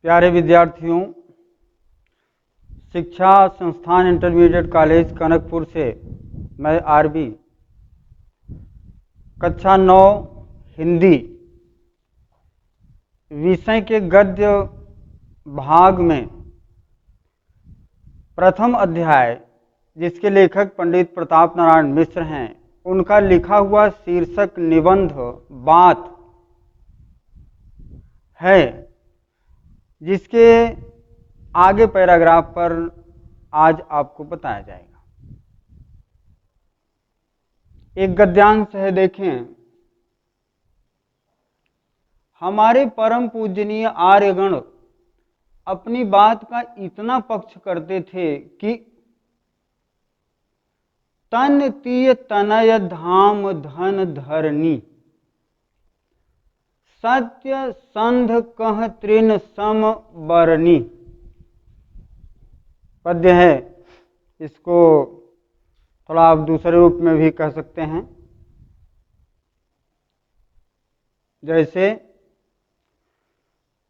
प्यारे विद्यार्थियों, शिक्षा संस्थान इंटरमीडिएट कॉलेज कनकपुर से मैं आरबी कक्षा 9 हिंदी विषय के गद्य भाग में प्रथम अध्याय, जिसके लेखक पंडित प्रताप नारायण मिश्र हैं, उनका लिखा हुआ शीर्षक निबंध बात है, जिसके आगे पैराग्राफ पर आज आपको बताया जाएगा। एक गद्यांश है, देखें। हमारे परम पूजनीय आर्यगण अपनी बात का इतना पक्ष करते थे कि तन तीय तनय धाम धन धरनी, सत्य संध कह तृण सम बरनी। पद्य है, इसको थोड़ा आप दूसरे रूप में भी कह सकते हैं, जैसे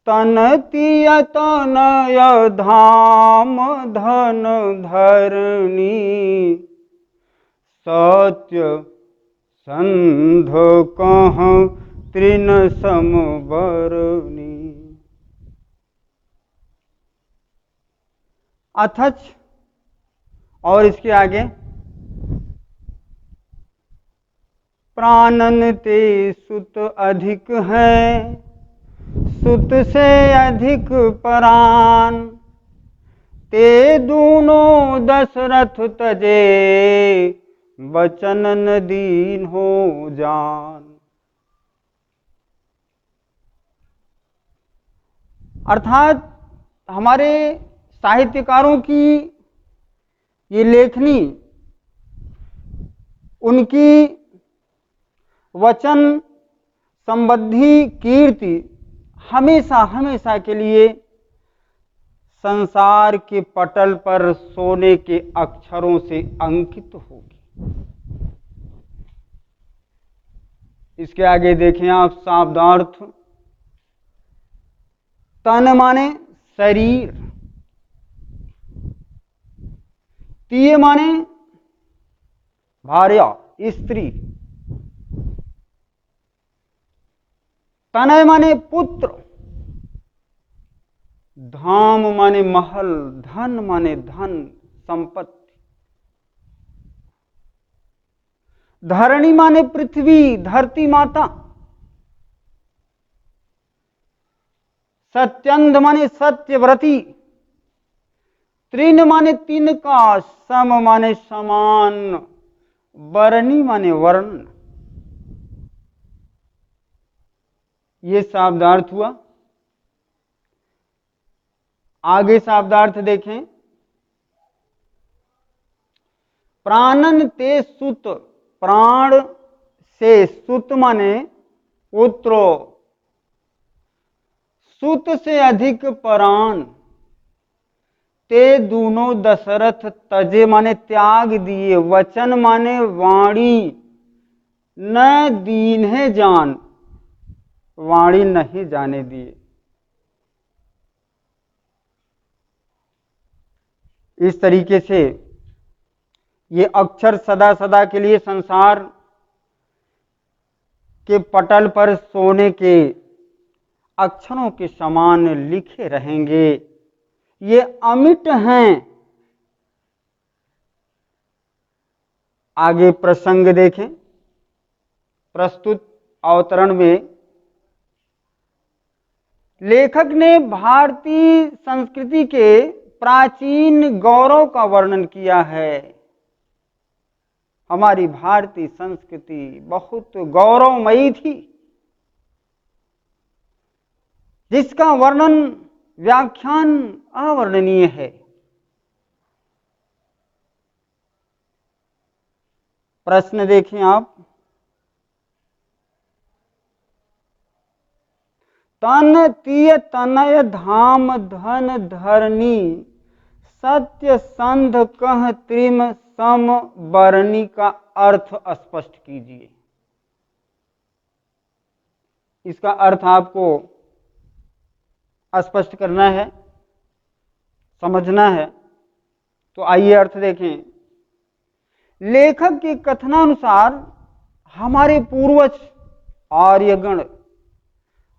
तन तीय तनय धाम धन धरनी, सत्य संध कह तृण सम बरनी। अथच और इसके आगे, प्राणन ते सुत अधिक है, सुत से अधिक परान, ते दूनों दशरथ तजे, बचनन दीन हो जान। अर्थात हमारे साहित्यकारों की ये लेखनी, उनकी वचन संबंधी कीर्ति हमेशा हमेशा के लिए संसार के पटल पर सोने के अक्षरों से अंकित होगी। इसके आगे देखें आप शब्दार्थ। तन माने शरीर, तीय माने भार्या स्त्री, तनय माने पुत्र, धाम माने महल, धन माने धन संपत्ति, धरणी माने पृथ्वी धरती माता, सत्यंध माने सत्यव्रती, तृण माने तिनका, सम माने समान, बरनी माने वर्ण। ये शब्दार्थ हुआ। आगे शब्दार्थ देखें। प्राणन ते सुत, प्राण से सुत माने पुत्रो, सुत से अधिक परान, ते दूनों दशरथ तजे माने त्याग दिए, वचन माने वाणी, न दीन है जान, वाणी नहीं जाने दिए। इस तरीके से ये अक्षर सदा सदा के लिए संसार के पटल पर सोने के अक्षरों के समान लिखे रहेंगे। ये अमिट हैं। आगे प्रसंग देखें। प्रस्तुत अवतरण में लेखक ने भारतीय संस्कृति के प्राचीन गौरव का वर्णन किया है। हमारी भारतीय संस्कृति बहुत गौरवमयी थी, जिसका वर्णन व्याख्यान अवर्णनीय है। प्रश्न देखें आप। तन तीय तनय धाम धन धरनी, सत्य संध कह त्रिम सम बरनी का अर्थ स्पष्ट कीजिए। इसका अर्थ आपको स्पष्ट करना है, समझना है। तो आइए अर्थ देखें। लेखक के कथनानुसार हमारे पूर्वज आर्यगण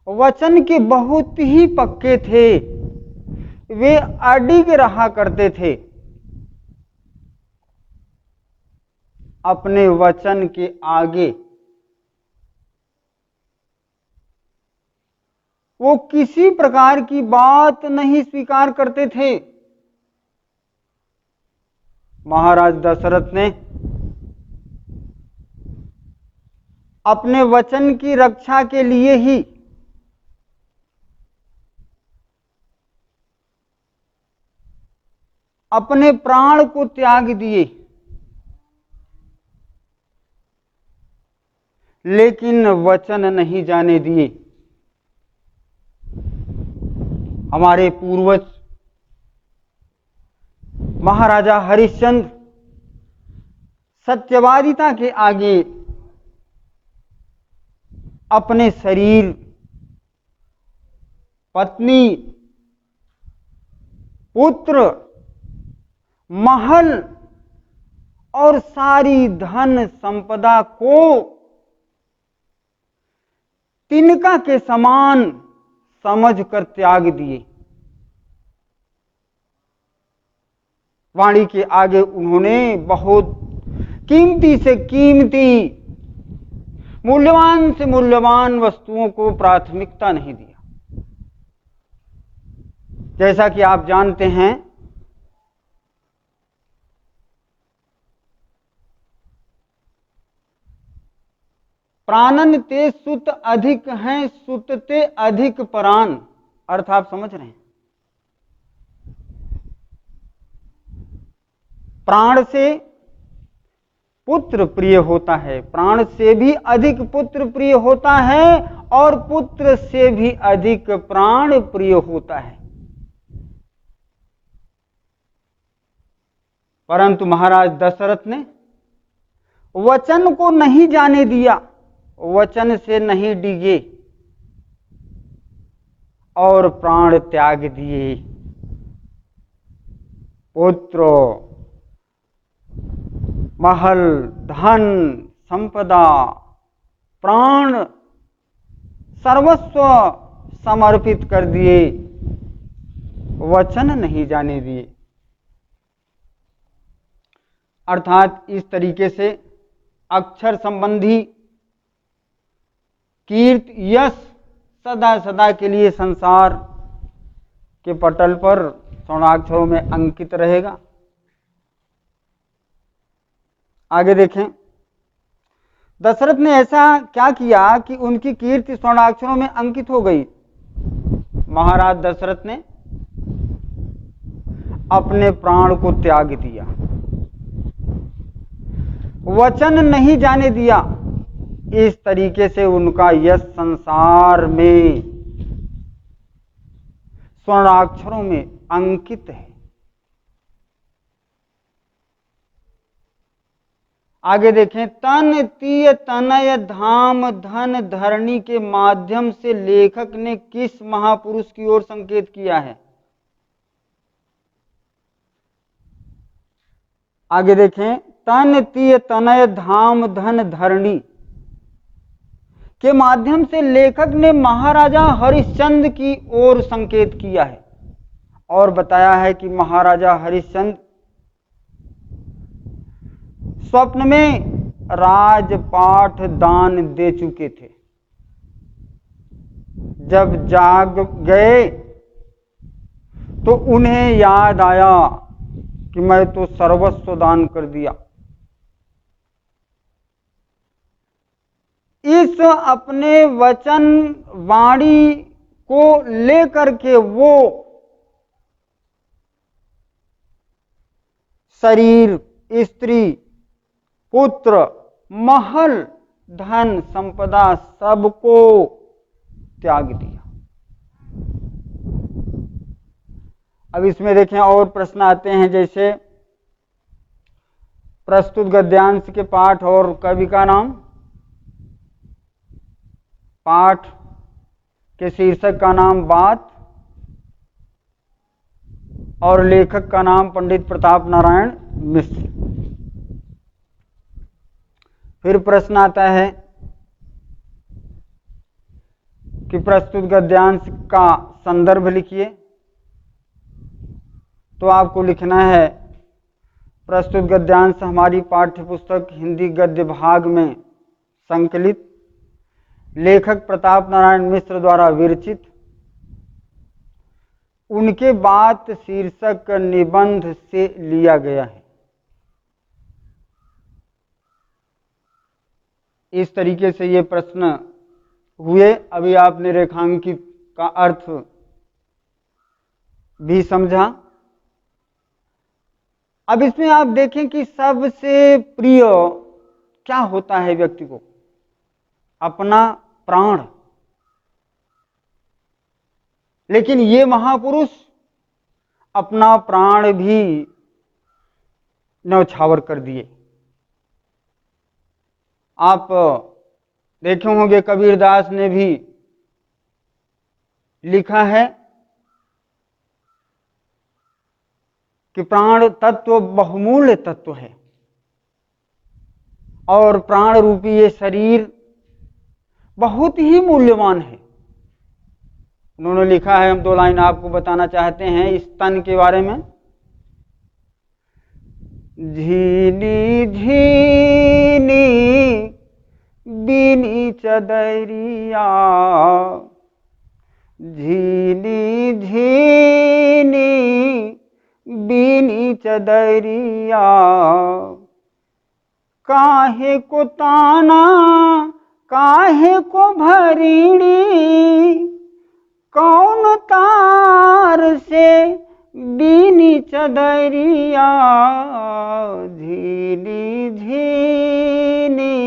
वचन के बहुत ही पक्के थे, वे अडिग रहा करते थे, अपने वचन के आगे वो किसी प्रकार की बात नहीं स्वीकार करते थे। महाराज दशरथ ने अपने वचन की रक्षा के लिए ही अपने प्राण को त्याग दिए, लेकिन वचन नहीं जाने दिए। हमारे पूर्वज महाराजा हरिश्चंद्र सत्यवादिता के आगे अपने शरीर, पत्नी, पुत्र, महल और सारी धन संपदा को तिनका के समान समझकर त्याग दिए। वाणी के आगे उन्होंने बहुत कीमती से कीमती, मूल्यवान से मूल्यवान वस्तुओं को प्राथमिकता नहीं दिया। जैसा कि आप जानते हैं, प्राणन ते सुत अधिक हैं, सुत ते अधिक प्राण। अर्थ आप समझ रहे हैं। प्राण से पुत्र प्रिय होता है, प्राण से भी अधिक पुत्र प्रिय होता है, और पुत्र से भी अधिक प्राण प्रिय होता है। परंतु महाराज दशरथ ने वचन को नहीं जाने दिया, वचन से नहीं डिगे और प्राण त्याग दिए। पुत्र, महल, धन, संपदा, प्राण, सर्वस्व समर्पित कर दिए, वचन नहीं जाने दिए। अर्थात इस तरीके से अक्षर संबंधी कीर्ति, यश सदा सदा के लिए संसार के पटल पर स्वर्णाक्षरों में अंकित रहेगा। आगे देखें, दशरथ ने ऐसा क्या किया कि उनकी कीर्ति स्वर्णाक्षरों में अंकित हो गई। महाराज दशरथ ने अपने प्राण को त्याग दिया, वचन नहीं जाने दिया। इस तरीके से उनका यश संसार में स्वर्णाक्षरों में अंकित है। आगे देखें, तन तीय तनय धाम धन धरणी के माध्यम से लेखक ने किस महापुरुष की ओर संकेत किया है? आगे देखें, तन तीय तनय धाम धन धरणी के माध्यम से लेखक ने महाराजा हरिश्चंद्र की ओर संकेत किया है और बताया है कि महाराजा हरिश्चंद्र स्वप्न में राजपाट दान दे चुके थे। जब जाग गए तो उन्हें याद आया कि मैं तो सर्वस्व दान कर दिया। इस अपने वचन वाणी को लेकर के वो शरीर, स्त्री, पुत्र, महल, धन, संपदा सबको त्याग दिया। अब इसमें देखें और प्रश्न आते हैं, जैसे प्रस्तुत गद्यांश के पाठ और कवि का नाम, पाठ के शीर्षक का नाम बात, और लेखक का नाम पंडित प्रताप नारायण मिश्र। फिर प्रश्न आता है कि प्रस्तुत गद्यांश का संदर्भ लिखिए। तो आपको लिखना है प्रस्तुत गद्यांश हमारी पाठ्यपुस्तक हिंदी गद्य भाग में संकलित लेखक प्रताप नारायण मिश्र द्वारा विरचित उनके बात शीर्षक निबंध से लिया गया है। इस तरीके से ये प्रश्न हुए। अभी आपने रेखांकित का अर्थ भी समझा। अब इसमें आप देखें कि सबसे प्रिय क्या होता है व्यक्ति को? अपना प्राण। लेकिन ये महापुरुष अपना प्राण भी न्यौछावर कर दिए। आप देखे होंगे कबीरदास ने भी लिखा है कि प्राण तत्व बहुमूल्य तत्व है और प्राण रूपी ये शरीर बहुत ही मूल्यवान है। उन्होंने लिखा है, हम 2 लाइन आपको बताना चाहते हैं इस तन के बारे में। झीनी झीनी बीनी चदरिया, झीनी झीनी बीनी चदरिया, काहे को ताना काहे को भरीणी, कौन तार से बीनी चदरिया, झीनी झीनी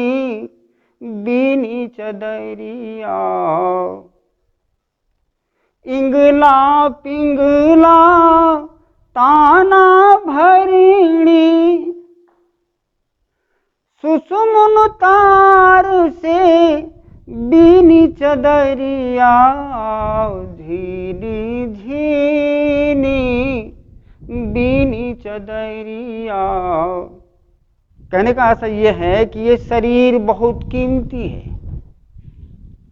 बीनी चदरिया, इंगला पिंगला ताना भरीणी, सुसुमुन तार से बीनी चदरिया, झीनी झीनी बीनी चदरिया। कहने का आशय यह है कि ये शरीर बहुत कीमती है।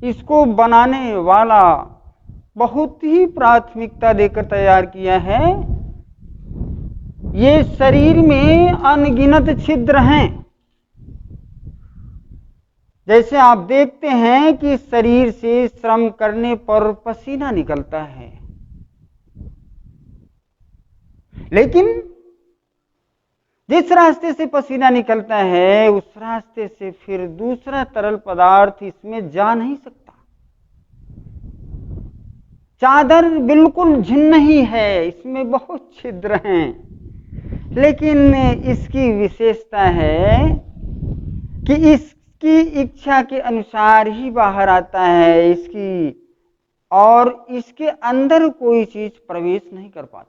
इसको बनाने वाला बहुत ही प्राथमिकता देकर तैयार किया है। ये शरीर में अनगिनत छिद्र हैं। जैसे आप देखते हैं कि शरीर से श्रम करने पर पसीना निकलता है, लेकिन जिस रास्ते से पसीना निकलता है उस रास्ते से फिर दूसरा तरल पदार्थ इसमें जा नहीं सकता। चादर बिल्कुल झिन्न ही है, इसमें बहुत छिद्र हैं, लेकिन इसकी विशेषता है कि इसकी इच्छा के अनुसार ही बाहर आता है। इसकी और इसके अंदर कोई चीज प्रवेश नहीं कर पाता।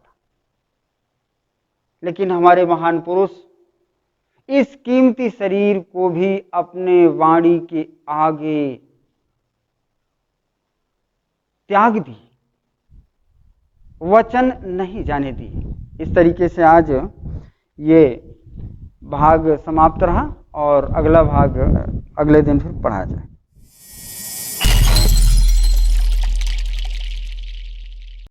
लेकिन हमारे महान पुरुष इस कीमती शरीर को भी अपने वाणी के आगे त्याग दिए, वचन नहीं जाने दिए। इस तरीके से आज ये भाग समाप्त रहा और अगला भाग अगले दिन फिर पढ़ा जाए।